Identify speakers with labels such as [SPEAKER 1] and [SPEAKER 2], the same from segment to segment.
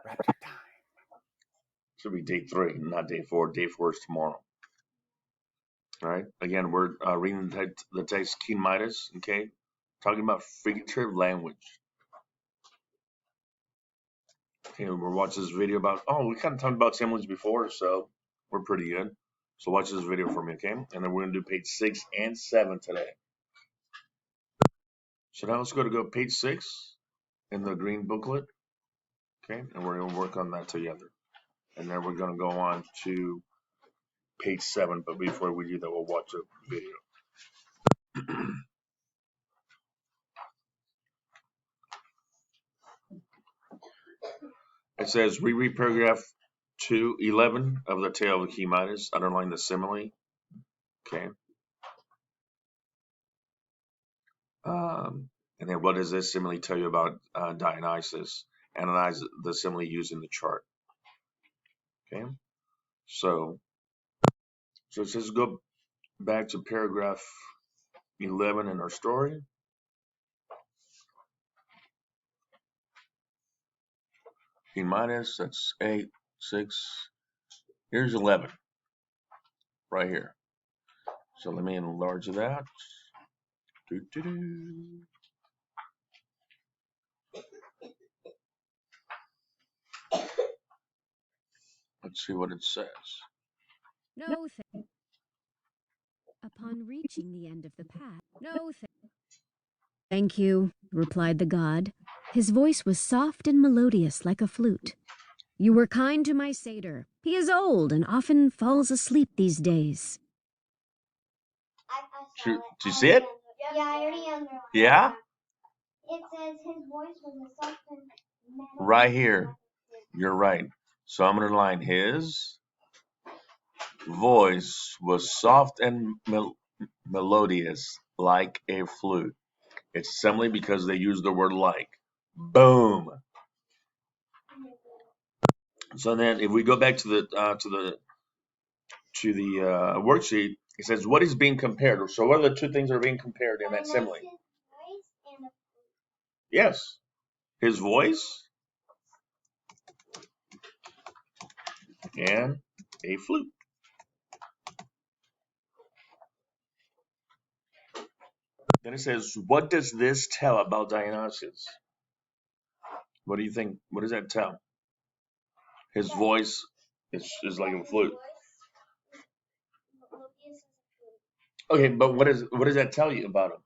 [SPEAKER 1] Rapture time. Should be day 3, not day 4. Day 4 is tomorrow. All right. Again, we're reading the text King Midas. Okay, talking about figurative language. Okay, we're watching this video about. Oh, we kind of talked about similes before, so we're pretty good. So watch this video for me, okay? And then we're gonna do page 6 and 7 today. So now let's go page 6 in the green booklet. Okay, and we're gonna work on that together. And then we're gonna go on to page 7. But before we do that, we'll watch a video. It says, reread paragraph 211 of the tale of King Midas. Underline the simile. Okay. And then what does this simile tell you about Dionysus? Analyze the simile used in the chart. Okay. So it says go back to paragraph 11 in our story. King Midas, that's 8, 6. Here's 11 right here. So let me enlarge that. Let's see what it says.
[SPEAKER 2] No, upon reaching the end of the path. No, thank you, replied the god. His voice was soft and melodious like a flute. You were kind to my satyr. He is old and often falls asleep these days.
[SPEAKER 1] Do you see it?
[SPEAKER 3] Yeah, I already underlined.
[SPEAKER 1] Yeah?
[SPEAKER 3] It says his voice was a soft and melodious.
[SPEAKER 1] Right here. You're right. So I'm going to line his voice was soft and melodious like a flute. It's simply because they use the word like. Boom. So then if we go back to the worksheet, it says what is being compared. So what are the two things that are being compared in that simile? Yes. His voice and a flute. Then it says, what does this tell about Dionysus? What do you think? What does that tell? His voice is like a flute. Okay, but what does that tell you about him?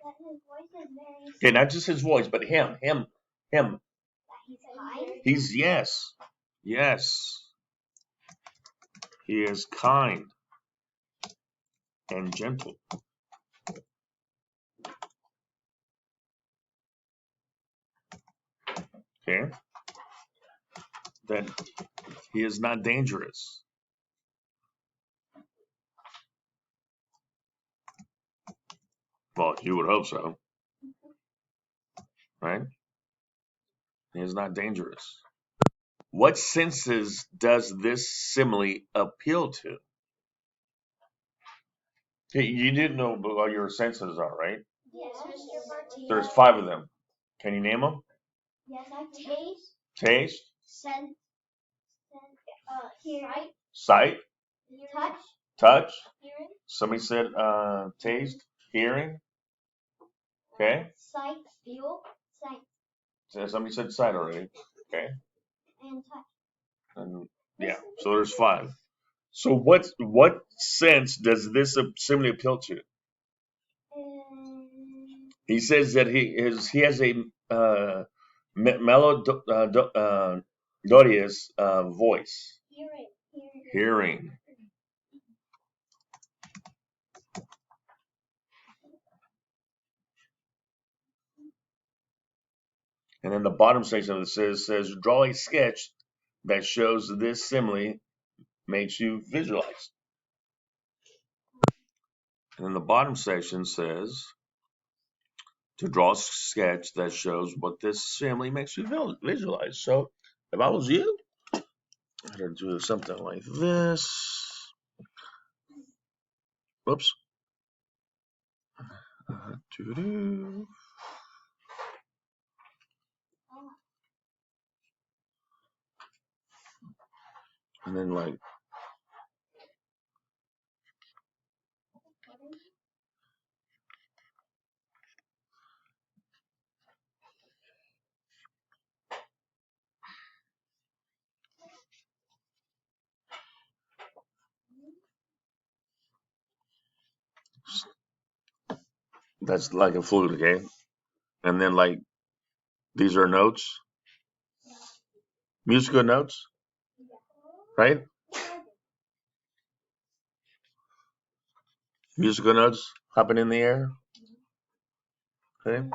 [SPEAKER 3] That his voice is very
[SPEAKER 1] Okay, not just his voice, but him. He's yes. He is kind and gentle. Okay? That he is not dangerous. Well, you would hope so. Right? He is not dangerous. What senses does this simile appeal to? Hey, you didn't know what your senses are, right?
[SPEAKER 3] Yes, Mr. Martinez.
[SPEAKER 1] There's 5 of them. Can you name them?
[SPEAKER 3] Yes, I taste,
[SPEAKER 1] Taste,
[SPEAKER 3] scent, hearing,
[SPEAKER 1] sight,
[SPEAKER 3] touch,
[SPEAKER 1] touch.
[SPEAKER 3] hearing,
[SPEAKER 1] Somebody said taste, hearing. Okay.
[SPEAKER 3] sight, feel, sight,
[SPEAKER 1] So somebody said sight already. Okay.
[SPEAKER 3] and touch.
[SPEAKER 1] And yeah, so there's 5. So what sense does this simile appeal to? He says that he has a melodious voice. Hearing. And then the bottom section of it says draw a sketch that shows this simile makes you visualize. And then the bottom section says to draw a sketch that shows what this simile makes you visualize. So if I was you, I'd do something like this. Whoops. And then like that's like a flute, okay? And then like these are notes, musical notes, right? Musical notes hopping in the air. Okay.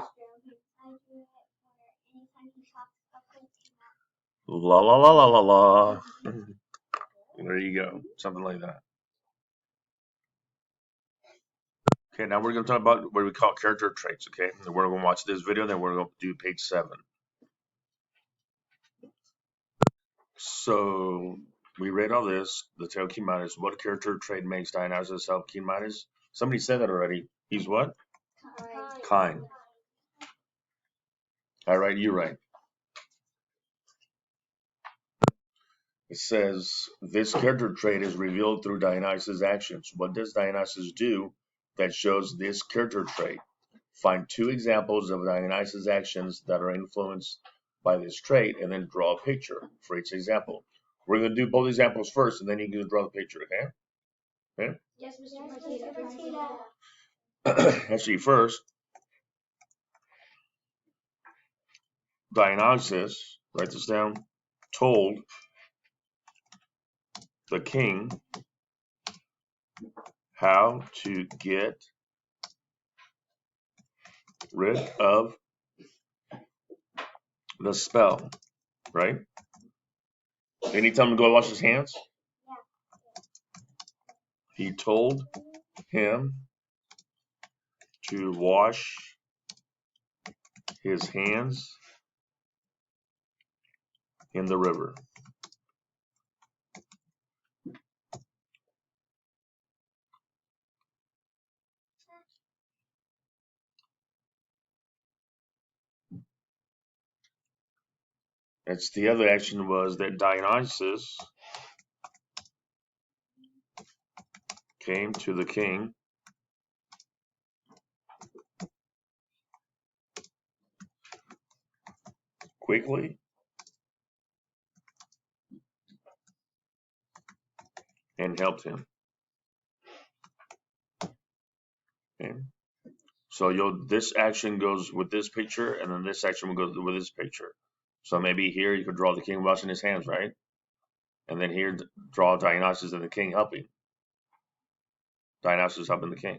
[SPEAKER 1] La la la la la la. There you go. Something like that. Okay, now we're going to talk about what we call character traits, okay? And we're going to watch this video, then we're going to do page 7. So, we read all this, the tale King Midas. What character trait makes Dionysus help King Midas? Somebody said that already. He's what? Kind. All right, you're right. It says, this character trait is revealed through Dionysus' actions. What does Dionysus do that shows this character trait? Find 2 examples of Dionysus' actions that are influenced by this trait, and then draw a picture for each example. We're going to do both examples first, and then you can draw the picture, okay? Okay?
[SPEAKER 3] Yes, Mr. Martita.
[SPEAKER 1] Actually, first, Dionysus, write this down, told the king how to get rid of the spell, right? Didn't he tell him to go wash his hands? He told him to wash his hands in the river. That's the other action was that Dionysus came to the king quickly and helped him. Okay. So this action goes with this picture, and then this action will go with this picture. So maybe here you could draw the king washing his hands, right? And then here draw Dionysus and the king helping. Dionysus helping the king.